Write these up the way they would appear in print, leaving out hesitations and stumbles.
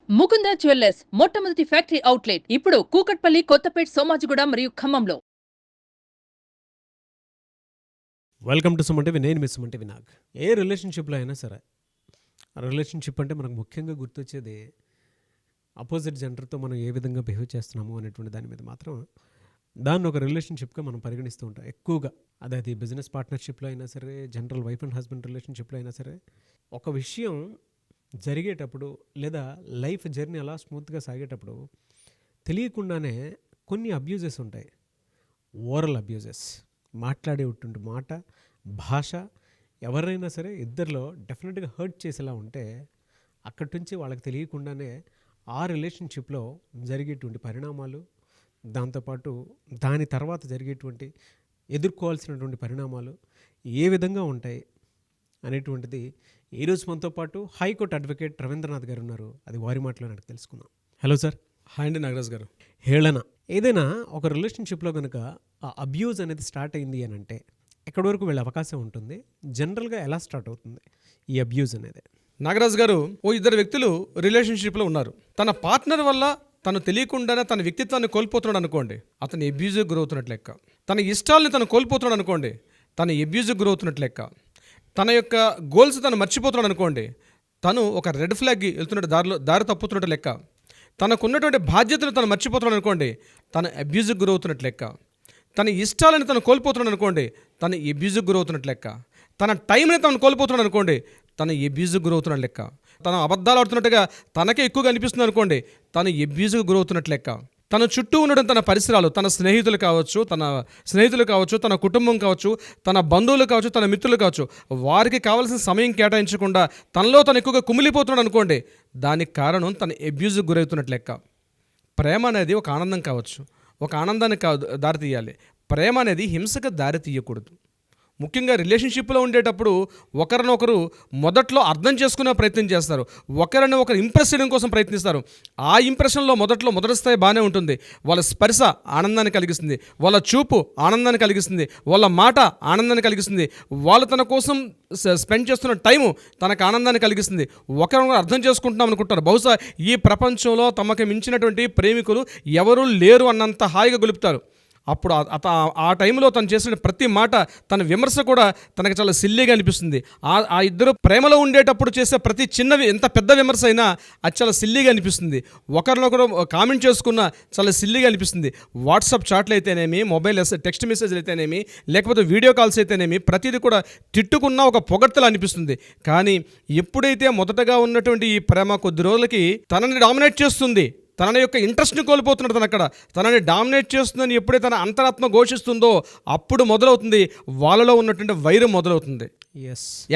Mukunda jewellers మొట్టమొదటి factory outlet ఇప్పుడు కూకట్పల్లి, కొత్తపేట్, సోమాజిగూడ మరియు ఖమ్మంలో. Welcome to SumanTV. నేను మీ సుమంటి వినాగ్. ఏ రిలేషన్షిప్లో అయినా సరే, ఆ రిలేషన్షిప్ అంటే మనకు ముఖ్యంగా గుర్తొచ్చేది అపోజిట్ జెండర్తో మనం ఏ విధంగా బిహేవ్ చేస్తున్నాము అనేటువంటి దాని మీద మాత్రం దాన్ని ఒక రిలేషన్షిప్గా మనం పరిగణిస్తూ ఉంటాం ఎక్కువగా. అది బిజినెస్ పార్ట్నర్షిప్లో అయినా సరే, జనరల్ వైఫ్ అండ్ హస్బెండ్ రిలేషన్షిప్లో అయినా సరే, ఒక విషయం జరిగేటప్పుడు లేదా లైఫ్ జర్నీ అలా స్మూత్గా సాగేటప్పుడు తెలియకుండానే కొన్ని అబ్యూజెస్ ఉంటాయి. ఓరల్ అబ్యూజెస్, మాట్లాడేటువంటి మాట, భాష ఎవరైనా సరే ఇద్దరిలో డెఫినెట్గా హర్ట్ చేసేలా ఉంటే అక్కడి నుంచి వాళ్ళకి తెలియకుండానే ఆ రిలేషన్షిప్లో జరిగేటువంటి పరిణామాలు, దాంతోపాటు దాని తర్వాత జరిగేటువంటి ఎదుర్కోవాల్సినటువంటి పరిణామాలు ఏ విధంగా ఉంటాయి అనేటువంటిది ఈరోజు మనతో పాటు హైకోర్టు అడ్వకేట్ రవీంద్రనాథ్ గారు ఉన్నారు. అది వారి మాటలో నాకు తెలుసుకుందాం. Hello sir. హాయ్ అండి నాగరాజ్ గారు. హేళన ఏదైనా ఒక రిలేషన్షిప్లో కనుక ఆ అబ్యూజ్ అనేది స్టార్ట్ అయింది అని అంటే ఎక్కడి వరకు వెళ్ళే అవకాశం ఉంటుంది? జనరల్గా ఎలా స్టార్ట్ అవుతుంది ఈ అబ్యూజ్ అనేది? నాగరాజ్ గారు, ఇద్దరు వ్యక్తులు రిలేషన్షిప్లో ఉన్నారు. తన పార్ట్నర్ వల్ల తను తెలియకుండానే తన వ్యక్తిత్వాన్ని కోల్పోతున్నాడు అనుకోండి, అతను అబ్యూజ్కి గురవుతున్నట్లు లెక్క. తన ఇష్టాలని తను కోల్పోతున్నాడు అనుకోండి, తను అబ్యూజ్కి గురవుతున్నట్లు లెక్క. తన యొక్క గోల్స్ తను మర్చిపోతున్నాడు అనుకోండి, తను ఒక రెడ్ ఫ్లాగ్కి వెళ్తున్నట్టు దారి తప్పుతున్నట్టు లెక్క. తనకున్నటువంటి బాధ్యతను తను మర్చిపోతున్నాడు అనుకోండి, తను అబ్యూజ్కి గురవుతున్నట్లు లెక్క. తన ఇష్టాలను తను కోల్పోతున్నాడు అనుకోండి, తను అబ్యూజ్కి గురవుతున్నట్లు లెక్క. తన టైంని తను కోల్పోతున్నాడు అనుకోండి, తను అబ్యూజ్కి గురవుతున్నట్టు లెక్క. తను అబద్ధాలు ఆడుతున్నట్టుగా తనకే ఎక్కువగా అనిపిస్తుంది అనుకోండి, తను అబ్యూజ్కి గురవుతున్నట్లు లెక్క. తన చుట్టూ ఉండడం తన పరిసరాలు, తన స్నేహితులు కావచ్చు, తన కుటుంబం కావచ్చు, తన బంధువులు కావచ్చు, తన మిత్రులు కావచ్చు, వారికి కావాల్సిన సమయం కేటాయించకుండా తనలో తను ఎక్కువగా కుమిలిపోతున్నాడు అనుకోండి, దానికి కారణం తన అబ్యూజ్కి గురవుతున్నట్లు లెక్క. ప్రేమ అనేది ఒక ఆనందం కావచ్చు, ఒక ఆనందానికి దారి తీయాలి. ప్రేమ అనేది హింసకు దారి తీయకూడదు. ముఖ్యంగా రిలేషన్షిప్లో ఉండేటప్పుడు ఒకరినొకరు మొదట్లో అర్థం చేసుకునే ప్రయత్నం చేస్తారు, ఒకరిని ఒకరు ఇంప్రెస్ చేయడం కోసం ప్రయత్నిస్తారు. ఆ ఇంప్రెషన్లో మొదటి స్థాయి బాగానే ఉంటుంది. వాళ్ళ స్పర్శ ఆనందాన్ని కలిగిస్తుంది, వాళ్ళ చూపు ఆనందాన్ని కలిగిస్తుంది, వాళ్ళ మాట ఆనందాన్ని కలిగిస్తుంది, వాళ్ళు తన కోసం స్పెండ్ చేస్తున్న టైము తనకు ఆనందాన్ని కలిగిస్తుంది. ఒకరినొకరు అర్థం చేసుకుంటున్నాం అనుకుంటారు. బహుశా ఈ ప్రపంచంలో తమకు మించినటువంటి ప్రేమికులు ఎవరూ లేరు అన్నంత హాయిగా గొలుపుతారు. అప్పుడు ఆ టైంలో తను చేసిన ప్రతి మాట, తన విమర్శ కూడా తనకు చాలా సిల్లీగా అనిపిస్తుంది. ఆ ఇద్దరు ప్రేమలో ఉండేటప్పుడు చేసే ప్రతి చిన్నవి, ఎంత పెద్ద విమర్శ అయినా అది చాలా సిల్లీగా అనిపిస్తుంది. ఒకరినొకరు కామెంట్ చేసుకున్న చాలా సిల్లీగా అనిపిస్తుంది. వాట్సాప్ చాట్లు అయితేనేమి, మొబైల్ టెక్స్ట్ మెసేజ్లు అయితేనేమి, లేకపోతే వీడియో కాల్స్ అయితేనేమి, ప్రతిదీ కూడా తిట్టుకున్న ఒక పొగడ్తలు అనిపిస్తుంది. కానీ ఎప్పుడైతే మొదటగా ఉన్నటువంటి ఈ ప్రేమ కొద్ది రోజులకి తనని డామినేట్ చేస్తుంది, తన యొక్క ఇంట్రెస్ట్ని కోల్పోతున్నాడు, తనని డామినేట్ చేస్తుందని ఎప్పుడైతే తన అంతరాత్మ ఘోషిస్తుందో అప్పుడు మొదలవుతుంది వాళ్ళలో ఉన్నటువంటి వైరం మొదలవుతుంది.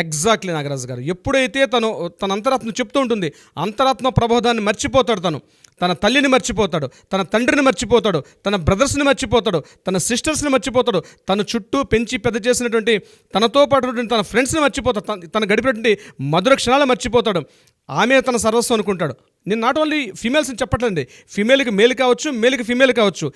ఎగ్జాక్ట్లీ నాగరాజు గారు. ఎప్పుడైతే తన అంతరాత్మ చెప్తూ ఉంటుంది, అంతరాత్మ ప్రబోధాన్ని మర్చిపోతాడు. తన తల్లిని మర్చిపోతాడు, తన తండ్రిని మర్చిపోతాడు, తన బ్రదర్స్ని మర్చిపోతాడు, తన సిస్టర్స్ని మర్చిపోతాడు, తన చుట్టూ పెంచి పెద్ద చేసినటువంటి తనతో పాటు తన ఫ్రెండ్స్ని మర్చిపోతాడు, తన గడిపినటువంటి మధుర క్షణాలు మర్చిపోతాడు. ఆమె తన సర్వస్వం అనుకుంటాడు. నేను నాట్ ఓన్లీ ఫీమేల్స్ని చెప్పట్లేండి, ఫీమేల్కి మేల్ కావచ్చు, మేల్కి ఫీమేల్ కావచ్చు,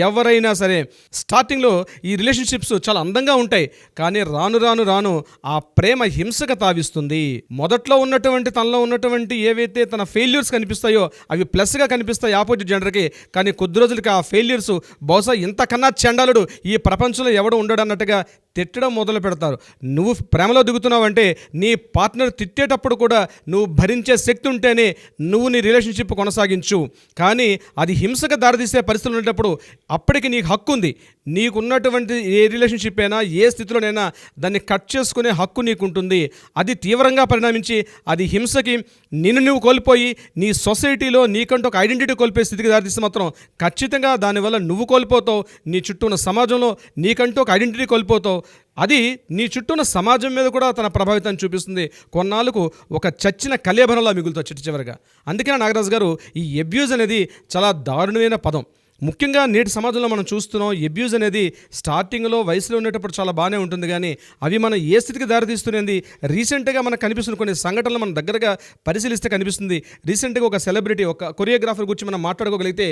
ఎవరైనా సరే స్టార్టింగ్లో ఈ రిలేషన్షిప్స్ చాలా అందంగా ఉంటాయి. కానీ రాను రాను రాను ఆ ప్రేమ హింసగా తావిస్తుంది. మొదట్లో ఉన్నటువంటి తనలో ఉన్నటువంటి ఏవైతే తన ఫెయిల్యూర్స్ కనిపిస్తాయో అవి ప్లస్గా కనిపిస్తాయి ఆపోజిట్ జెండర్కి. కానీ కొద్ది రోజులకి ఆ ఫెయిల్యూర్స్ బహుశా ఇంతకన్నా చండాలుడు ఈ ప్రపంచంలో ఎవడు ఉండడు అన్నట్టుగా తిట్టడం మొదలు పెడతారు. నువ్వు ప్రేమలో దిగుతున్నావంటే నీ పార్ట్నర్ తిట్టేటప్పుడు కూడా నువ్వు భరించే శక్తి ఉంటేనే నువ్వు నీ రిలేషన్షిప్ కొనసాగించు. కానీ అది హింసకు దారితీసే పరిస్థితులు ఉండేటప్పుడు అప్పటికి నీకు హక్కు ఉంది. నీకున్నటువంటి ఏ రిలేషన్షిప్ అయినా ఏ స్థితిలోనైనా దాన్ని కట్ చేసుకునే హక్కు నీకుంటుంది. అది తీవ్రంగా పరిణమించి అది హింసకి నిన్ను నువ్వు కోల్పోయి నీ సొసైటీలో నీకంటూ ఒక ఐడెంటిటీ కోల్పోయే స్థితికి దారితీస్తే మాత్రం ఖచ్చితంగా దానివల్ల నువ్వు కోల్పోతావు, నీ చుట్టూ ఉన్న సమాజంలో నీకంటూ ఒక ఐడెంటిటీ కోల్పోతావు. అది నీ చుట్టూ ఉన్న సమాజం మీద కూడా తన ప్రభావితాన్ని చూపిస్తుంది. కొన్నాళ్ళకు ఒక చచ్చిన కలేబరంలా మిగులుతుంది చివరిగా. అందుకనే నాగరాజు గారు, ఈ అబ్యూజ్ అనేది చాలా దారుణమైన పదం. ముఖ్యంగా నేటి సమాజంలో మనం చూస్తున్నాం, అబ్యూజ్ అనేది స్టార్టింగ్లో వయసులో ఉండేటప్పుడు చాలా బాగానే ఉంటుంది, కానీ అవి మనం ఏ స్థితికి దారితీస్తున్నది రీసెంట్గా మనకు కనిపిస్తున్న కొన్ని సంఘటనలు మనం దగ్గరగా పరిశీలిస్తే కనిపిస్తుంది. రీసెంట్గా ఒక సెలబ్రిటీ, ఒక కొరియోగ్రాఫర్ గురించి మనం మాట్లాడుకోగలిగితే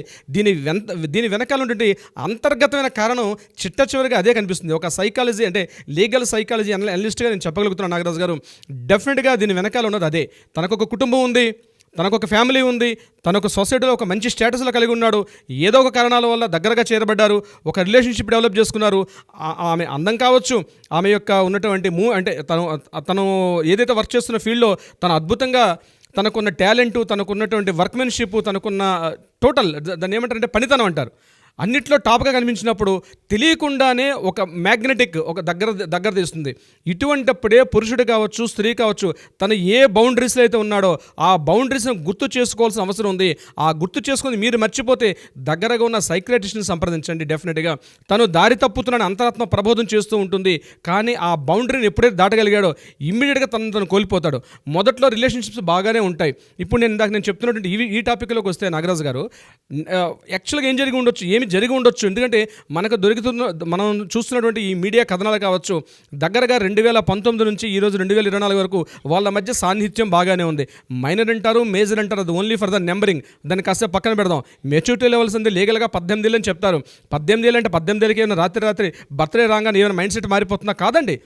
దీని వెనకాల ఉన్నటువంటి అంతర్గతమైన కారణం చిట్ట చివరిగా అదే కనిపిస్తుంది. ఒక సైకాలజీ అంటే లీగల్ సైకాలజీ అనలిస్ట్గా నేను చెప్పగలుగుతున్నాను నాగరాజు గారు, డెఫినెట్గా దీని వెనకాల ఉన్నది అదే. తనకు ఒక కుటుంబం ఉంది, తనకు ఒక ఫ్యామిలీ ఉంది, తనకు సొసైటీలో ఒక మంచి స్టేటస్లో కలిగి ఉన్నాడు, ఏదో ఒక కారణాల వల్ల దగ్గరగా చేరబడ్డారు, ఒక రిలేషన్షిప్ డెవలప్ చేసుకున్నారు. ఆమె అందం కావచ్చు, ఆమె యొక్క ఉన్నటువంటి అంటే తను ఏదైతే వర్క్ చేస్తున్న ఫీల్డ్లో తను అద్భుతంగా తనకున్న టాలెంటు, తనకున్నటువంటి వర్క్మెన్షిప్, తనకున్న టోటల్ దాన్ని ఏమంటారంటే పనితనం అంటారు, అన్నిట్లో టాప్గా కనిపించినప్పుడు తెలియకుండానే ఒక మ్యాగ్నెటిక్ ఒక దగ్గర తీస్తుంది. ఇటువంటప్పుడే పురుషుడు కావచ్చు, స్త్రీ కావచ్చు, తను ఏ బౌండరీస్లో అయితే ఉన్నాడో ఆ బౌండరీస్ని గుర్తు చేసుకోవాల్సిన అవసరం ఉంది. ఆ గుర్తు చేసుకుని మీరు మర్చిపోతే దగ్గరగా ఉన్న సైక్రియాటిస్ట్ని సంప్రదించండి. డెఫినెట్గా తను దారి తప్పుతున్నాను అంతరాత్మ ప్రబోధం చేస్తూ ఉంటుంది, కానీ ఆ బౌండరీని ఎప్పుడైతే దాటగలిగాడో ఇమ్మీడియట్గా తను కోల్పోతాడు. మొదట్లో రిలేషన్షిప్స్ బాగానే ఉంటాయి. ఇప్పుడు నేను చెప్తున్నటువంటి ఈ టాపిక్లోకి వస్తే నాగరాజు గారు, యాక్చువల్గా ఏం జరిగి ఉండొచ్చు ఎందుకంటే మనం చూస్తున్నటువంటి ఈ మీడియా కథనాలు కావచ్చు, దగ్గరగా 2019 నుంచి ఈరోజు 2024 వరకు వాళ్ళ మధ్య సాన్నిహిత్యం బాగానే ఉంది. మైనర్ అంటారు, మేజర్ అంటారు, అది ఓన్లీ ఫర్ ద నెంబరింగ్, దాన్ని కాసేపు పక్కన పెడదాం. మెచ్యూరిటీ లెవెల్స్ అంది లీగల్గా 18 ఏళ్ళు అని చెప్తారు. 18 ఏళ్ళు అంటే 18 ఏళ్ళకి ఏమైనా రాత్రి బర్త్డే రాగానే ఏమైనా మైండ్ సెట్ మారిపోతుందా? కాదండి.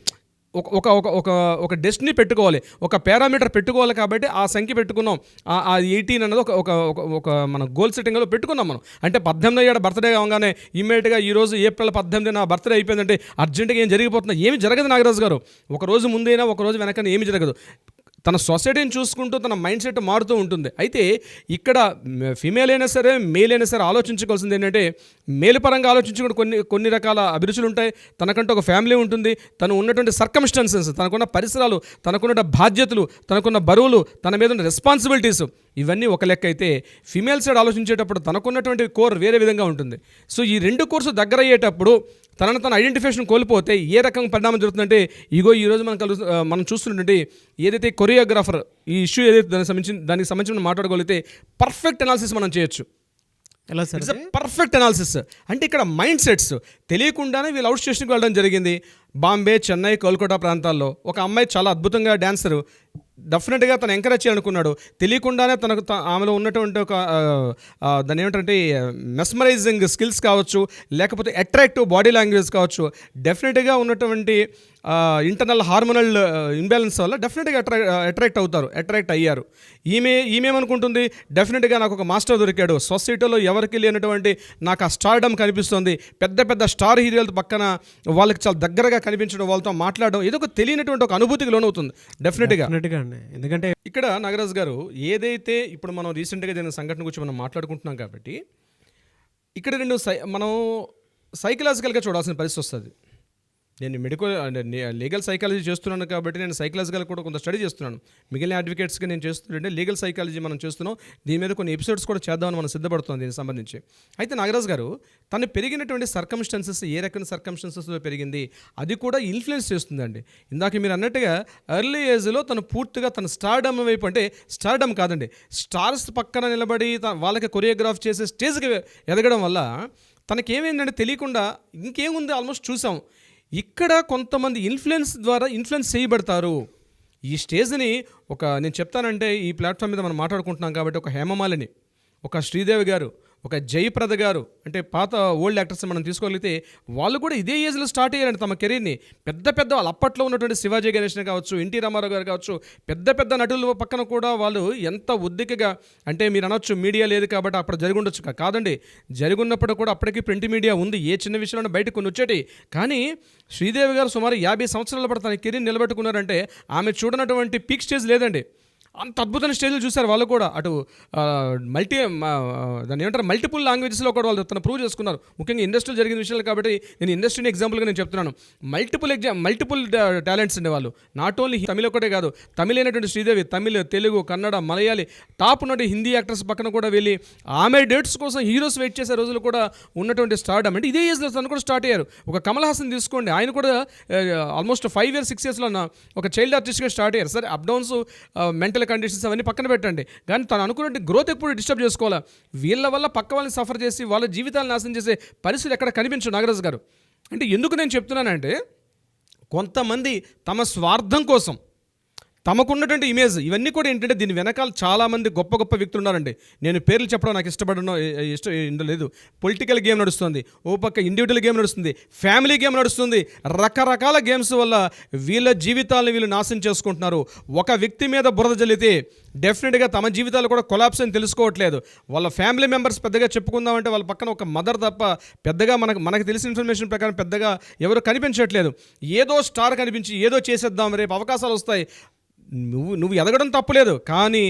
ఒక డెస్టినీ పెట్టుకోవాలి, ఒక పారామీటర్ పెట్టుకోవాలి. కాబట్టి ఆ సంఖ్య పెట్టుకున్నాం. ఆ 18 అన్నది ఒక మన గోల్ సెట్టింగ్లో పెట్టుకున్నాం మనం. అంటే 18 అయ్యాడు బర్త్డే కాగానే ఇమ్మీడియట్గా ఈరోజు ఏప్రిల్ 18 నా బర్త్డే అయిపోయిందంటే అర్జెంటుగా ఏం జరిగిపోతుందా? ఏమి జరగదు నాగరాజు గారు. ఒక రోజు ముందైనా ఒక రోజు వెనకైనా ఏమి జరగదు. తన సొసైటీని చూసుకుంటూ తన మైండ్ సెట్ మారుతూ ఉంటుంది. అయితే ఇక్కడ ఫీమేల్ అయినా సరే మేల్ అయినా సరే ఆలోచించుకోవాల్సింది ఏంటంటే, మేలు పరంగా ఆలోచించుకుంటే కొన్ని రకాల అభిరుచులు ఉంటాయి. తనకంటూ ఒక ఫ్యామిలీ ఉంటుంది, తను ఉన్నటువంటి సర్కమ్స్టాన్సెస్, తనకున్న పరిసరాలు, తనకున్న బాధ్యతలు, తనకున్న బరువులు, తన మీద ఉన్న రెస్పాన్సిబిలిటీస్, ఇవన్నీ ఒక లెక్క అయితే ఫీమేల్ సైడ్ ఆలోచించేటప్పుడు తనకున్నటువంటి కోర్ వేరే విధంగా ఉంటుంది. సో ఈ రెండు కోర్సు దగ్గర అయ్యేటప్పుడు తన ఐడెంటిఫికేషన్ కోల్పోతే ఏ రకంగా పరిణామం జరుగుతుందంటే, ఈరోజు మనం చూస్తున్నటువంటి ఏదైతే కొరియోగ్రాఫర్ ఈ ఇష్యూ ఏదైతే దానికి సంబంధించి మాట్లాడగలిగితే పర్ఫెక్ట్ అనాలిసిస్ మనం చేయొచ్చు. ఎలా సార్? It's perfect analysis. అంటే ఇక్కడ మైండ్ సెట్స్ తెలియకుండానే వీళ్ళు అవుట్ స్టేషన్కి వెళ్ళడం జరిగింది. బాంబే, చెన్నై, కోల్కతా ప్రాంతాల్లో ఒక అమ్మాయి చాలా అద్భుతంగా డాన్సరు, డెఫినెట్గా తను ఎంకరేజ్ చేయాలనుకున్నాడు. తెలియకుండానే ఆమెలో ఉన్నటువంటి ఒక దాన్ని ఏమిటంటే మెస్మరైజింగ్ స్కిల్స్ కావచ్చు, లేకపోతే అట్రాక్టివ్ బాడీ లాంగ్వేజ్ కావచ్చు, డెఫినెట్గా ఉన్నటువంటి ఇంటర్నల్ హార్మోనల్ ఇంబ్యాలెన్స్ వల్ల డెఫినెట్గా అట్రాక్ట్ అయ్యారు. ఈమెమనుకుంటుంది, డెఫినెట్గా నాకు ఒక మాస్టర్ దొరికాడు, సొసైటీలో ఎవరికి లేనటువంటి నాకు ఆ స్టార్డమ్ కనిపిస్తుంది, పెద్ద పెద్ద స్టార్ హీరోలతో పక్కన వాళ్ళకి చాలా దగ్గరగా కనిపించడం, వాళ్ళతో మాట్లాడడం, ఏదో ఒక తెలియనటువంటి ఒక అనుభూతికి లోనవుతుంది డెఫినెట్గా. ఎందుకంటే ఇక్కడ నాగరాజు గారు ఏదైతే ఇప్పుడు మనం రీసెంట్గా జరిగిన సంఘటన గురించి మనం మాట్లాడుకుంటున్నాం కాబట్టి ఇక్కడ మనం సైకలాజికల్గా చూడాల్సిన పరిస్థితి వస్తుంది. నేను లీగల్ సైకాలజీ చేస్తున్నాను కాబట్టి నేను సైకలాజికల్ కూడా కొంత స్టడీ చేస్తున్నాను. మిగిలిన అడ్వకేట్స్కి నేను చేస్తుంటే లీగల్ సైకాలజీ మనం చేస్తున్నాం. దీని మీద కొన్ని ఎపిసోడ్స్ కూడా చేద్దామని మనం సిద్ధపడుతున్నాం దీనికి సంబంధించి. అయితే నాగరాజు గారు, తను పెరిగినటువంటి సర్కమ్స్టాన్సెస్ ఏ రకమైన సర్కమ్స్టాన్సెస్లో పెరిగింది అది కూడా ఇన్ఫ్లుయెన్స్ చేస్తుందండి. ఇందాక మీరు అన్నట్టుగా ఎర్లీ ఏజ్లో తను పూర్తిగా తన స్టార్డమ్ వైపు, అంటే స్టార్డమ్ కాదండి, స్టార్స్ పక్కన నిలబడి వాళ్ళకి కొరియోగ్రాఫ్ చేసే స్టేజ్కి ఎదగడం వల్ల తనకేమైందంటే తెలియకుండా ఇంకేముంది ఆల్మోస్ట్ చూసాం. ఇక్కడ కొంతమంది ఇన్ఫ్లుయెన్స్ చేయబడతారు. ఈ స్టేజ్ని నేను చెప్తానంటే ఈ ప్లాట్ఫామ్ మీద మనం మాట్లాడుకుంటున్నాం కాబట్టి ఒక హేమమాలిని, ఒక శ్రీదేవి గారు, ఒక జయప్రద గారు, అంటే పాత ఓల్డ్ యాక్టర్స్ మనం తీసుకోగలిగితే వాళ్ళు కూడా ఇదే ఏజ్లో స్టార్ట్ అయ్యారండి తమ కెరీర్ని. పెద్ద వాళ్ళు అప్పట్లో ఉన్నటువంటి శివాజీ గణేశన్ కావచ్చు, ఎన్టీ రామారావు గారు కావచ్చు, పెద్ద నటుల పక్కన కూడా వాళ్ళు ఎంత ఉద్దికగా, అంటే మీరు అనొచ్చు మీడియా లేదు కాబట్టి అప్పుడు జరిగి ఉండొచ్చు. కాదండి, జరిగినప్పుడు కూడా అప్పటికి ప్రింట్ మీడియా ఉంది. ఏ చిన్న విషయంలో బయటకు కొన్ని వచ్చేటి. కానీ శ్రీదేవి గారు సుమారు 50 సంవత్సరాల పాటు తన కెరీర్ నిలబెట్టుకున్నారంటే ఆమె చూడనటువంటి పీక్ స్టేజ్ లేదండి. అంత అద్భుతమైన స్టేజ్లు చూశారు వాళ్ళు కూడా. అటు దాన్ని ఏమంటారు మల్టిపుల్ లాంగ్వేజెస్లో కూడా వాళ్ళు తను ప్రూవ్ చేసుకున్నారు. ముఖ్యంగా ఇండస్ట్రీలో జరిగిన విషయాలు కాబట్టి నేను ఇండస్ట్రీని ఎగ్జాంపుల్గా నేను చెప్తున్నాను. మల్టిపుల్ టాలెంట్స్ ఉండే వాళ్ళు. నాట్ ఓన్లీ తమిళ ఒకటే కాదు, తమిళ అయినటువంటి శ్రీదేవి తమిళ్, తెలుగు, కన్నడ, మలయాళీ టాప్ ఉన్నటువంటి హిందీ యాక్టర్స్ పక్కన కూడా వెళ్ళి ఆమె డేట్స్ కోసం హీరోస్ వెయిట్ చేసే రోజులు కూడా ఉన్నటువంటి స్టార్డమ్. అంటే ఇదే ఏజ్లో తను కూడా స్టార్ట్ అయ్యారు. ఒక కమల్ హాసన్ తీసుకోండి, ఆయన కూడా ఆల్మోస్ట్ 5 years 6 yearsలో ఒక చైల్డ్ ఆర్టిస్ట్గా స్టార్ట్ అయ్యారు. సరే అప్ డౌన్స్, మెంటల్ కండిషన్స్ అవన్నీ పక్కన పెట్టండి, కానీ తను అనుకున్నట్టు గ్రోత్ ఎప్పుడు డిస్టర్బ్ చేసుకోవాలా. వీళ్ళ వల్ల పక్క వాళ్ళని సఫర్ చేసి వాళ్ళ జీవితాలను నాశనం చేసే పరిస్థితి ఎక్కడ కనిపించు నాగరాజు గారు. అంటే ఎందుకు నేను చెప్తున్నానంటే, కొంతమంది తమ స్వార్థం కోసం, తమకున్నటువంటి ఇమేజ్ ఇవన్నీ కూడా ఏంటంటే దీని వెనకాల చాలామంది గొప్ప గొప్ప వ్యక్తులు ఉన్నారండి. నేను పేర్లు చెప్పడం నాకు ఇష్టం లేదు. పొలిటికల్ గేమ్ నడుస్తుంది, ఓ పక్క ఇండివిజువల్ గేమ్ నడుస్తుంది, ఫ్యామిలీ గేమ్ నడుస్తుంది. రకరకాల గేమ్స్ వల్ల వీళ్ళ జీవితాలను వీళ్ళు నాశనం చేసుకుంటున్నారు. ఒక వ్యక్తి మీద బురద జల్లితే డెఫినెట్గా తమ జీవితాలు కూడా కొలాప్స్ అని తెలుసుకోవట్లేదు. వాళ్ళ ఫ్యామిలీ మెంబర్స్ పెద్దగా చెప్పుకుందామంటే వాళ్ళ పక్కన ఒక మదర్ తప్ప పెద్దగా మనకు తెలిసిన ఇన్ఫర్మేషన్ ప్రకారం పెద్దగా ఎవరు కనిపించట్లేదు. ఏదో స్టార్ కనిపించి ఏదో చేసేద్దాం, రేపు అవకాశాలు వస్తాయి. నువ్వు ఎదగడం తప్పులేదు, కానీ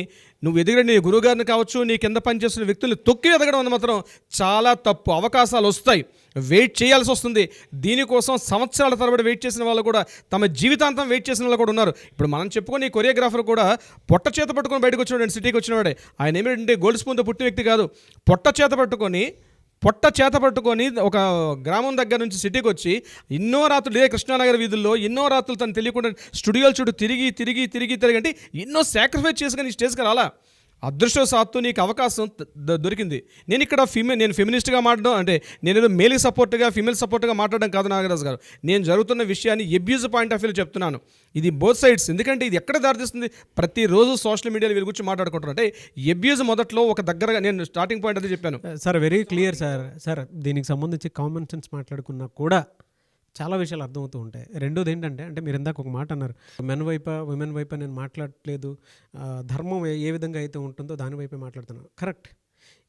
నువ్వు ఎదిగిన నీ గురువుగారిని కావచ్చు, నీ కింద పనిచేస్తున్న వ్యక్తుల్ని తొక్కి ఎదగడం అన్న మాత్రం చాలా తప్పు. అవకాశాలు వస్తాయి, వెయిట్ చేయాల్సి వస్తుంది. దీనికోసం సంవత్సరాల తరబడి వెయిట్ చేసిన వాళ్ళు కూడా, తమ జీవితాంతం వెయిట్ చేసిన వాళ్ళు కూడా ఉన్నారు. ఇప్పుడు మనం చెప్పుకొని కొరియోగ్రాఫర్ కూడా పొట్ట చేత పట్టుకొని బయటకు వచ్చినాడు, సిటీకి వచ్చినవాడే. ఆయన ఏమిటంటే గోల్డ్ స్పూన్తో పుట్టిన వ్యక్తి కాదు. పొట్ట చేత పట్టుకొని ఒక గ్రామం దగ్గర నుంచి సిటీకి వచ్చి ఎన్నో రాత్రులు ఇదే కృష్ణానగర్ వీధుల్లో ఎన్నో రాత్రులు తను తెలియకుండా స్టూడియోల చుట్టూ తిరిగి అంటే ఎన్నో సాక్రిఫైస్ చేసుకుని ఈ స్టేజ్కి రాలా. అదృష్టవశాత్తు నీకు అవకాశం దొరికింది. నేను ఇక్కడ నేను ఫెమినిస్ట్గా మాట్లాడడం అంటే నేను మేల్ సపోర్ట్గా ఫీమేల్ సపోర్ట్గా మాట్లాడడం కాదు నాగరాజు గారు. నేను జరుగుతున్న విషయాన్ని అబ్యూజ్ పాయింట్ ఆఫ్ వ్యూలో చెప్తున్నాను. ఇది బోత్ సైడ్స్. ఎందుకంటే ఇది ఎక్కడ దారితీస్తుంది, ప్రతిరోజు సోషల్ మీడియాలో వీరి గురించి మాట్లాడుకుంటున్నారు. అంటే అబ్యూజ్ మొదట్లో ఒక దగ్గరగా నేను స్టార్టింగ్ పాయింట్ అదే చెప్పాను సార్. Very clear sir. దీనికి సంబంధించి కామన్ సెన్స్ మాట్లాడుకున్నా కూడా చాలా విషయాలు అర్థమవుతూ ఉంటాయి. రెండోది ఏంటంటే, అంటే మీరు ఇందాక ఒక మాట అన్నారు, మెన్ వైపా విమెన్ వైపా నేను మాట్లాడట్లేదు, ధర్మం ఏ విధంగా అయితే ఉంటుందో దాని వైపే మాట్లాడుతున్నాను. కరెక్ట్.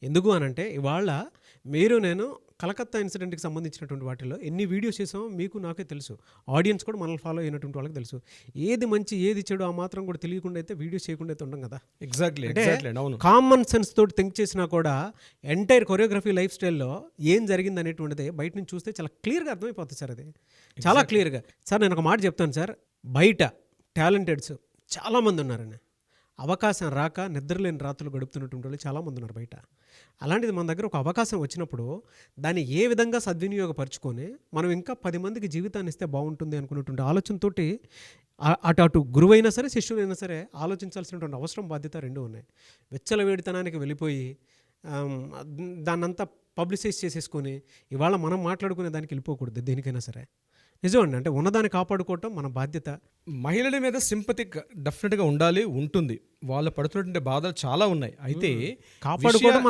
ఎందుకు అనంటే ఇవాళ నేను కలకత్తా ఇన్సిడెంట్కి సంబంధించినటువంటి వాటిలో ఎన్ని వీడియోస్ చేసామో మీకు నాకే తెలుసు, ఆడియన్స్ కూడా మనల్ని ఫాలో అయినటువంటి వాళ్ళకి తెలుసు. ఏది మంచి ఏది చెడు ఆ మాత్రం కూడా తెలియకుండా అయితే వీడియోస్ చేయకుండా అయితే ఉండం కదా. ఎగ్జాక్ట్లీ. కామన్ సెన్స్ తోటి థింక్ చేసినా కూడా ఎంటైర్ కొరియోగ్రఫీ లైఫ్ స్టైల్లో ఏం జరిగింది అనేటువంటిది బయట నుంచి చూస్తే చాలా క్లియర్గా అర్థమైపోతుంది సార్. అది చాలా క్లియర్గా. సార్ నేను ఒక మాట చెప్తాను సార్, బయట టాలెంటెడ్స్ చాలామంది ఉన్నారని, అవకాశం రాక నిద్రలేని రాత్రులు గడుపుతున్నటువంటి వాళ్ళు చాలామంది ఉన్నారు బయట. అలాంటిది మన దగ్గర ఒక అవకాశం వచ్చినప్పుడు దాన్ని ఏ విధంగా సద్వినియోగపరుచుకొని మనం ఇంకా 10 మందికి జీవితాన్ని ఇస్తే బాగుంటుంది అనుకున్నటువంటి ఆలోచనతోటి అటు గురువైనా సరే శిష్యులైనా సరే ఆలోచించాల్సినటువంటి అవసరం బాధ్యత రెండూ ఉన్నాయి. వెచ్చలవేడితనానికి వెళ్ళిపోయి దాన్నంతా పబ్లిసైజ్ చేసేసుకొని ఇవాళ మనం మాట్లాడుకునే దానికి వెళ్ళిపోకూడదు దేనికైనా సరే. నిజమండి, అంటే ఉన్నదాన్ని కాపాడుకోవటం మన బాధ్యత. మహిళల మీద సింపతి డెఫినెట్గా ఉండాలి, ఉంటుంది. వాళ్ళు పడుతున్నటువంటి బాధలు చాలా ఉన్నాయి. అయితే కాపాడుకోవడం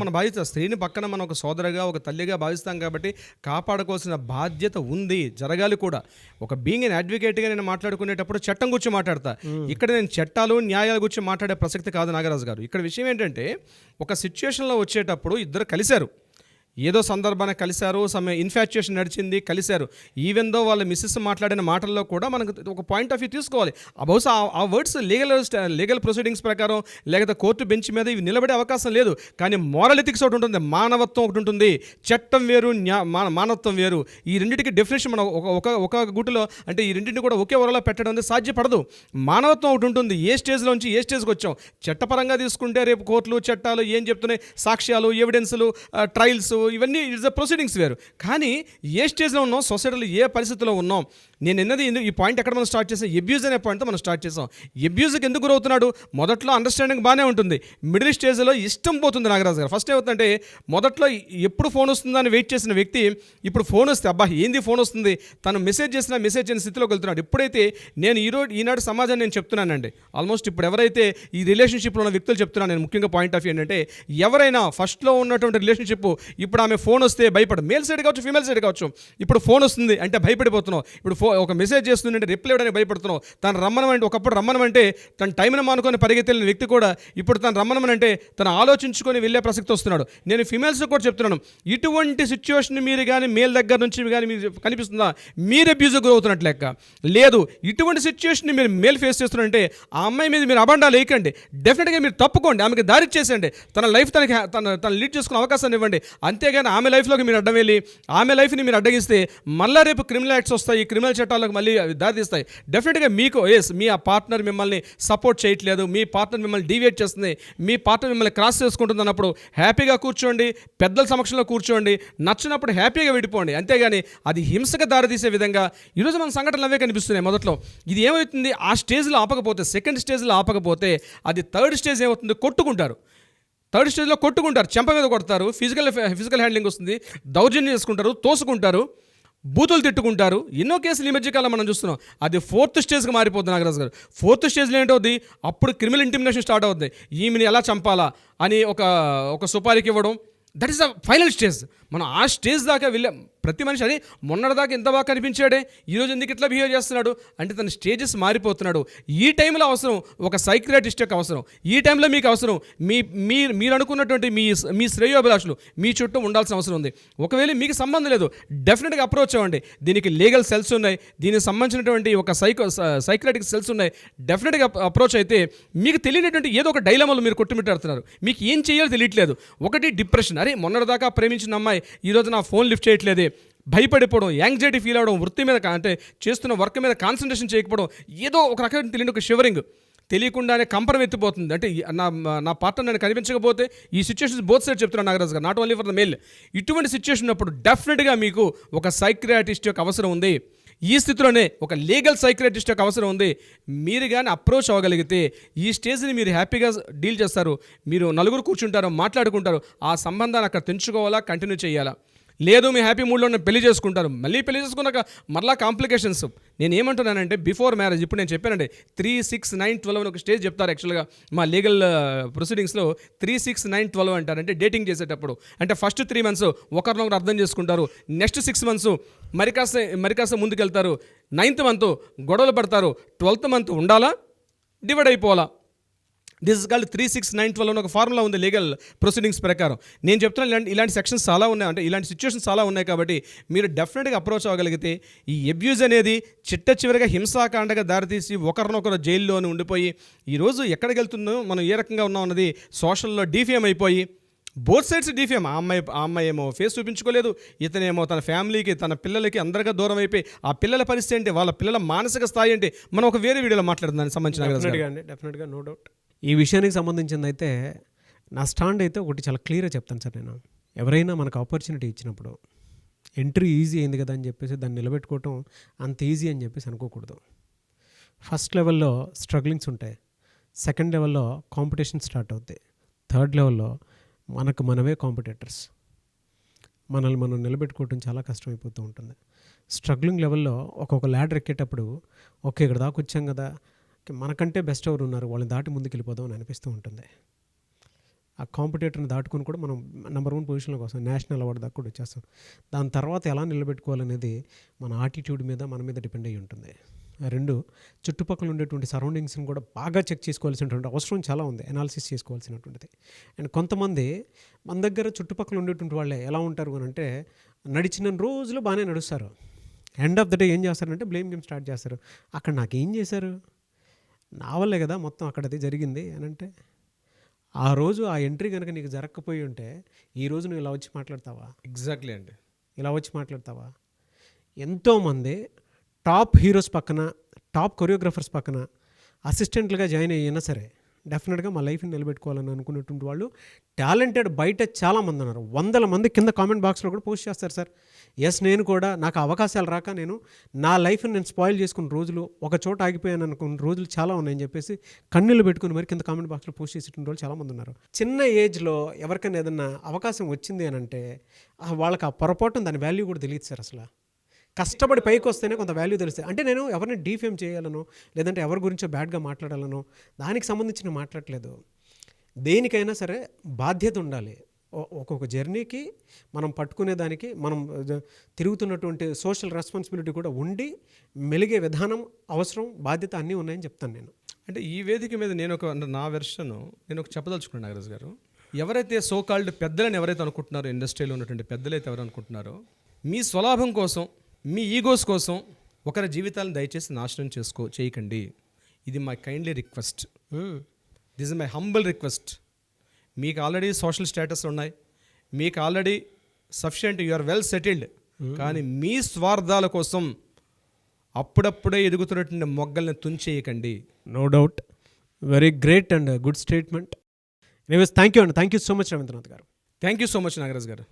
మన బాధ్యత. స్త్రీని పక్కన మనం ఒక సోదరగా ఒక తల్లిగా భావిస్తాం కాబట్టి కాపాడుకోవాల్సిన బాధ్యత ఉంది, జరగాలి కూడా. ఒక బీయింగ్ ఎన్ అడ్వకేట్గా నేను మాట్లాడుకునేటప్పుడు చట్టం గురించి మాట్లాడతా. ఇక్కడ నేను చట్టాలు న్యాయాల గురించి మాట్లాడే ప్రసక్తి కాదు నాగరాజు గారు. ఇక్కడ విషయం ఏంటంటే, ఒక సిచ్యువేషన్లో వచ్చేటప్పుడు ఇద్దరు కలిశారు, ఏదో సందర్భాన్ని కలిశారు, ఇన్ఫాచ్యుయేషన్ నడిచింది, కలిశారు. ఈవెన్ దో వాళ్ళ మిస్సెస్ మాట్లాడిన మాటల్లో కూడా మనకు ఒక పాయింట్ ఆఫ్ వ్యూ తీసుకోవాలి. బహుశా ఆ వర్డ్స్ లీగల్ ప్రొసీడింగ్స్ ప్రకారం లేకపోతే కోర్టు బెంచ్ మీద ఇవి నిలబడే అవకాశం లేదు. కానీ మోరల్ ఎథిక్స్ ఒకటి ఉంటుంది, మానవత్వం ఒకటి ఉంటుంది. చట్టం వేరు, మానవత్వం వేరు. ఈ రెండింటికి డెఫినేషన్ మనం ఒక గుటిలో అంటే ఈ రెండింటిని కూడా ఒకే వరలో పెట్టడం అనేది సాధ్యపడదు. మానవత్వం ఒకటి ఉంటుంది. ఏ స్టేజ్లోంచి ఏ స్టేజ్కి వచ్చాం. చట్టపరంగా తీసుకుంటే రేపు కోర్టులు చట్టాలు ఏం చెప్తున్నాయి, సాక్ష్యాలు, ఎవిడెన్సులు, ట్రయల్స్, ఇవన్నీ ఇట్స్ ద ప్రొసీడింగ్స్ వేరు. కానీ ఏ స్టేజ్లో ఉన్నాం, సొసైటీలో ఏ పరిస్థితిలో ఉన్నాం. నేను ఎన్నది ఈ పాయింట్ ఎక్కడ మనం స్టార్ట్ చేసాం, అబ్యూజ్ అనే పాయింట్తో మనం స్టార్ట్ చేసాం. అబ్యూజ్కి ఎందుకు గురవుతున్నాడు? మొదట్లో అండర్స్టాండింగ్ బాగానే ఉంటుంది, మిడిల్ స్టేజ్లో ఇష్టం పోతుంది నాగరాజు గారు. ఫస్ట్ ఏమవుతుందంటే, మొదట్లో ఎప్పుడు ఫోన్ వస్తుందని వెయిట్ చేసిన వ్యక్తి ఇప్పుడు ఫోన్ వస్తే అబ్బా ఏంది ఫోన్ వస్తుంది, తను మెసేజ్ చేసిన మెసేజ్ చేయని స్థితిలోకి వెళ్తున్నాడు. ఎప్పుడైతే నేను ఈనాడు సమాజాన్ని నేను చెప్తున్నానండి, ఆల్మోస్ట్ ఇప్పుడు ఎవరైతే ఈ రిలేషన్షిప్లో ఉన్న వ్యక్తులు చెప్తున్నాను నేను, ముఖ్యంగా పాయింట్ ఆఫ్ వ్యూ ఏంటంటే, ఎవరైనా ఫస్ట్లో ఉన్నటువంటి రిలేషన్షిప్ ఇప్పుడు ఆమె ఫోన్ వస్తే భయపడు, మేల్ సైడ్ కావచ్చు ఫీమేల్ సైడ్ కావచ్చు, ఇప్పుడు ఫోన్ వస్తుంది అంటే భయపడిపోతున్నావు. ఇప్పుడు ఒక మెసేజ్ చేస్తుందంటే రిప్లై ఇవ్వడానికి భయపడుతున్నావు. తను రమ్మనమంటే, ఒకప్పుడు రమ్మనమంటే తన టైంని మానుకొని పరిగెత్తిన వ్యక్తి కూడా ఇప్పుడు తను రమ్మనమంటే తను ఆలోచించుకొని వెళ్ళే ప్రసక్తి వస్తున్నాడు. నేను ఫీమేల్స్ కూడా చెప్తున్నాను, ఇటువంటి సిచ్యువేషన్ మీరు కానీ మేల్ దగ్గర నుంచి కానీ మీరు కనిపిస్తుందా, మీరు అబ్యూజ్ గురవుతున్నట్లు లెక్క. లేదు, ఇటువంటి సిచ్యువేషన్ మీరు మేల్ ఫేస్ చేస్తున్నారంటే ఆ అమ్మాయి మీద మీరు అబండాలు వేయకండి, డెఫినెట్గా మీరు తప్పుకోండి, ఆమెకి దారి ఇచ్చేసేయండి, తన లైఫ్ తన లీడ్ చేసుకునే అవకాశాన్ని ఇవ్వండి. అంతేగాని ఆమె లైఫ్లోకి మీరు అడ్డం వెళ్ళి ఆమె లైఫ్ని మీరు అడ్డగిస్తే మళ్ళీ రేపు క్రిమినల్ యాక్ట్స్ వస్తాయి, క్రిమినల్ చట్టాలకు మళ్ళీ దారితీస్తాయి. డెఫినెట్గా మీకు మీ ఆ పార్ట్నర్ మిమ్మల్ని సపోర్ట్ చేయట్లేదు, మీ పార్ట్నర్ మిమ్మల్ని డీవియేట్ చేస్తుంది, మీ పార్ట్నర్ మిమ్మల్ని క్రాస్ చేసుకుంటుంది అన్నప్పుడు హ్యాపీగా కూర్చోండి, పెద్దల సమక్షంలో కూర్చోండి, నచ్చినప్పుడు హ్యాపీగా విడిపోండి. అంతేగాని అది హింసగా దారితీసే విధంగా ఈరోజు మన సంఘటనలు అవే కనిపిస్తున్నాయి. మొదట్లో ఇది ఏమవుతుంది, ఆ స్టేజ్లో ఆపకపోతే, సెకండ్ స్టేజ్లో ఆపకపోతే అది థర్డ్ స్టేజ్ ఏమవుతుంది, కొట్టుకుంటారు. థర్డ్ స్టేజ్లో కొట్టుకుంటారు, చెంప మీద కొడతారు, ఫిజికల్ హ్యాండ్లింగ్ వస్తుంది, దౌర్జన్యం చేసుకుంటారు, తోసుకుంటారు. బూతులు తిట్టుకుంటారు. ఎన్నో కేసులు ఈ మధ్యకాలం మనం చూస్తున్నాం. అది 4th స్టేజ్కి మారిపోతుంది నాగరాజు గారు. 4th స్టేజ్లో ఏంటవుద్ది, అప్పుడు క్రిమినల్ ఇంటిమినేషన్ స్టార్ట్ అవుతుంది. ఈమెని ఎలా చంపాలా అని ఒక సుపారీకి ఇవ్వడం, that is the final stage. మనం ఆ స్టేజ్ దాకా వెళ్ళాం. ప్రతి మనిషి అది మొన్నటిదాకా ఎంత బాగా కనిపించాడే, ఈరోజు ఎందుకు ఇట్లా బిహేవ్ చేస్తున్నాడు అంటే తన స్టేజెస్ మారిపోతున్నాడు. ఈ టైంలో అవసరం ఒక సైక్రియాటిస్ట్ యొక్క అవసరం. ఈ టైంలో మీకు అవసరం మీరు అనుకున్నటువంటి మీ శ్రేయోభిలాషులు మీ చుట్టూ ఉండాల్సిన అవసరం ఉంది. ఒకవేళ మీకు సంబంధం లేదు, డెఫినెట్గా అప్రోచ్ అవ్వండి. దీనికి లీగల్ సెల్స్ ఉన్నాయి, దీనికి సంబంధించినటువంటి ఒక సైక్రియాటిక్ సెల్స్ ఉన్నాయి. డెఫినెట్గా అప్రోచ్ అయితే మీకు తెలియనటువంటి ఏదో ఒక డైలమాలో మీరు కొట్టుమిట్టాడుతున్నారు. మీకు ఏం చేయాలో తెలియట్లేదు. ఒకటి డిప్రెషన్, అరే మొన్నటిదాకా ప్రేమించిన అమ్మాయి ఈరోజు నా ఫోన్ లిఫ్ట్ చేయట్లేదే, భయపడిపోవడం, యాంగ్జైటీ ఫీల్ అవ్వడం, వృత్తి మీద అంటే చేస్తున్న వర్క్ మీద కాన్సన్ట్రేషన్ చేయకపోవడం, ఏదో ఒక రకమైన తెలియని ఒక షివరింగ్, తెలియకుండానే కంపరం ఎత్తిపోతుంది. అంటే నా పార్ట్నర్ నన్ను కనిపించకపోతే ఈ సిచ్యువేషన్స్ బోత్ సైడ్ చెప్తున్నాను నాగరాజు గారు, not only for the male. ఇటువంటి సిచ్యువేషన్ ఉన్నప్పుడు డెఫినెట్గా మీకు ఒక సైక్రియాటిస్ట్ యొక్క అవసరం ఉంది. ఈ స్థితిలోనే ఒక లీగల్ సైక్రియాటిస్ట్ యొక్క అవసరం ఉంది. మీరు కానీ అప్రోచ్ అవ్వగలిగితే ఈ స్టేజ్ని మీరు హ్యాపీగా డీల్ చేస్తారు. మీరు నలుగురు కూర్చుంటారు, మాట్లాడుకుంటారు. ఆ సంబంధాన్ని అక్కడ తెంచుకోవాలా, కంటిన్యూ చేయాలా. లేదు మీ హ్యాపీ మూడ్లో పెళ్లి చేసుకుంటారు, మళ్ళీ పెళ్లి చేసుకున్నాక మరలా కాంప్లికేషన్స్. నేను ఏమంటున్నానంటే బిఫోర్ మ్యారేజ్, ఇప్పుడు నేను చెప్పానండి 3, 6, 9, 12 అని ఒక స్టేజ్ చెప్తారు. యాక్చువల్గా మా లీగల్ ప్రొసీడింగ్స్లో 3, 6, 9, 12 అంటారు. అంటే డేటింగ్ చేసేటప్పుడు అంటే ఫస్ట్ 3 months ఒకరినొకరు అర్థం చేసుకుంటారు. నెక్స్ట్ 6 months మరికాస్త ముందుకెళ్తారు. 9th month గొడవలు పడతారు. 12th month ఉండాలా, డివైడ్ అయిపోవాలా. దిస్ ఇస్ కాల్డ్ 3, 6, 9, 12 అని ఒక ఫార్ములా ఉంది లీగల్ ప్రొసీడింగ్స్ ప్రకారం. నేను చెప్తున్నాను ఇలాంటి సెక్షన్స్ చాలా ఉన్నాయి, అంటే ఇలాంటి సిచ్యువేషన్స్ చాలా ఉన్నాయి. కాబట్టి మీరు డెఫినెట్గా అప్రోచ్ అవ్వగలిగితే ఈ అబ్యూజ్ అనేది చివరిగా హింసాకాండగా దారితీసి ఒకరినొకరు జైల్లోనే ఉండిపోయి ఈరోజు ఎక్కడికి వెళ్తుందో, మనం ఏ రకంగా ఉన్నాం అన్నది సోషల్లో డీఫేమ్ అయిపోయి బోత్ సైడ్స్ డీఫేమ్. ఆ అమ్మాయి ఏమో ఫేస్ చూపించుకోలేదు, ఇతనేమో తన ఫ్యామిలీకి తన పిల్లలకి అందరిగా దూరం అయిపోయి ఆ పిల్లల పరిస్థితి ఏంటి, వాళ్ళ పిల్లల మానసిక స్థాయి ఏంటి, మనం ఒక వేరే వీడియోలో మాట్లాడుతుంది దానికి సంబంధించిన. డెఫినెట్గా నో డౌట్. ఈ విషయానికి సంబంధించింది అయితే నా స్టాండ్ అయితే ఒకటి చాలా క్లియర్గా చెప్తాను సార్. నేను ఎవరైనా మనకు ఆపర్చునిటీ ఇచ్చినప్పుడు ఎంట్రీ ఈజీ అయింది కదా అని చెప్పేసి దాన్ని నిలబెట్టుకోవటం అంత ఈజీ అని చెప్పేసి అనుకోకూడదు. ఫస్ట్ లెవెల్లో స్ట్రగ్లింగ్స్ ఉంటాయి, సెకండ్ లెవెల్లో కాంపిటీషన్ స్టార్ట్ అవుతాయి, థర్డ్ లెవెల్లో మనమే కాంపిటేటర్స్. మనల్ని మనం నిలబెట్టుకోవటం చాలా కష్టమైపోతూ ఉంటుంది. స్ట్రగ్లింగ్ లెవెల్లో ఒక్కొక్క ల్యాడర్ ఎక్కేటప్పుడు ఓకే ఇక్కడ దాకా వచ్చాం కదా, మనకంటే బెస్ట్ ఎవరు ఉన్నారు, వాళ్ళని దాటి ముందుకు వెళ్ళిపోదాం అని అనిపిస్తూ ఉంటుంది. ఆ కాంపిటేటర్ని దాటుకొని కూడా మనం నెంబర్ 1 పొజిషన్లోకి వస్తాం, నేషనల్ అవార్డు దాకా కూడా వచ్చేస్తాం. దాని తర్వాత ఎలా నిలబెట్టుకోవాలనేది మన ఆటిట్యూడ్ మీద, మన మీద డిపెండ్ అయ్యి ఉంటుంది. రెండు, చుట్టుపక్కల ఉండేటువంటి సరౌండింగ్స్ని కూడా బాగా చెక్ చేసుకోవాల్సినటువంటి అవసరం చాలా ఉంది, అనాలిసిస్ చేసుకోవాల్సినటువంటిది. అండ్ కొంతమంది మన దగ్గర చుట్టుపక్కల ఉండేటువంటి వాళ్ళే ఎలా ఉంటారు అని అంటే, నడిచిన రోజులు బాగానే నడుస్తారు, ఎండ్ ఆఫ్ ద డే ఏం చేస్తారంటే బ్లేమ్ గేమ్ స్టార్ట్ చేస్తారు. అక్కడ నాకేం చేశారు, నా వల్లే కదా మొత్తం అక్కడ అది జరిగింది అని అంటే, ఆ రోజు ఆ ఎంట్రీ కనుక నీకు జరగకపోయి ఉంటే ఈరోజు నువ్వు ఇలా వచ్చి మాట్లాడతావా? ఎగ్జాక్ట్లీ అండి, ఇలా వచ్చి మాట్లాడతావా? ఎంతోమంది టాప్ హీరోస్ పక్కన, టాప్ కొరియోగ్రాఫర్స్ పక్కన అసిస్టెంట్లుగా జాయిన్ అయినా సరే డెఫినెట్గా మా లైఫ్ని నిలబెట్టుకోవాలని అనుకునేటువంటి వాళ్ళు టాలెంటెడ్ బయట చాలామంది ఉన్నారు. 100 మంది కింద కామెంట్ బాక్స్లో కూడా పోస్ట్ చేస్తారు సార్. ఎస్, నేను కూడా నాకు అవకాశాలు రాక నేను నా లైఫ్ని నేను స్పాయిల్ చేసుకున్న రోజులు, ఒక చోట ఆగిపోయాను అనుకున్న రోజులు చాలా ఉన్నాయని చెప్పేసి కన్నీళ్ళు పెట్టుకుని మరి కింద కామెంట్ బాక్స్లో పోస్ట్ చేసేటువంటి వాళ్ళు చాలామంది ఉన్నారు. చిన్న ఏజ్లో ఎవరికైనా ఏదన్నా అవకాశం వచ్చింది అని అంటే వాళ్ళకి ఆ పొరపాటున దాని వాల్యూ కూడా తెలియదు సార్. అసలు కష్టపడి పైకి వస్తేనే కొంత వాల్యూ తెలుస్తుంది. అంటే నేను ఎవరిని డీఫేమ్ చేయాలనో లేదంటే ఎవరి గురించో బ్యాడ్గా మాట్లాడాలనో దానికి సంబంధించిన మాట్లాడలేదు. దేనికైనా సరే బాధ్యత ఉండాలి. ఒక్కొక్క జర్నీకి మనం పట్టుకునేదానికి మనం తిరుగుతున్నటువంటి సోషల్ రెస్పాన్సిబిలిటీ కూడా ఉండి మెలిగే విధానం అవసరం, బాధ్యత అన్నీ ఉన్నాయని చెప్తాను నేను. అంటే ఈ వేదిక మీద నా వెర్షన్ నేను ఒక చెప్పదలుచుకున్నాను నాగరాజు గారు. ఎవరైతే సో కాల్డ్ పెద్దలని ఎవరైతే అనుకుంటున్నారో, ఇండస్ట్రీలో ఉన్నటువంటి పెద్దలైతే ఎవరు అనుకుంటున్నారో, మీ స్వలాభం కోసం, మీ ఈగోస్ కోసం ఒకరి జీవితాలను దయచేసి నాశనం చేయకండి. ఇది my kindly request, this is my humble request. మీకు ఆల్రెడీ సోషల్ స్టేటస్ ఉన్నాయి, మీకు already sufficient, you are well settled. కానీ మీ స్వార్థాల కోసం అప్పుడప్పుడే ఎదుగుతున్నటువంటి మొగ్గల్ని తుంచేయకండి. No doubt, very great and good statement. Anyways thank you అండి, thank you so much Ravindranath garu. Thank you so much Nagaraj గారు.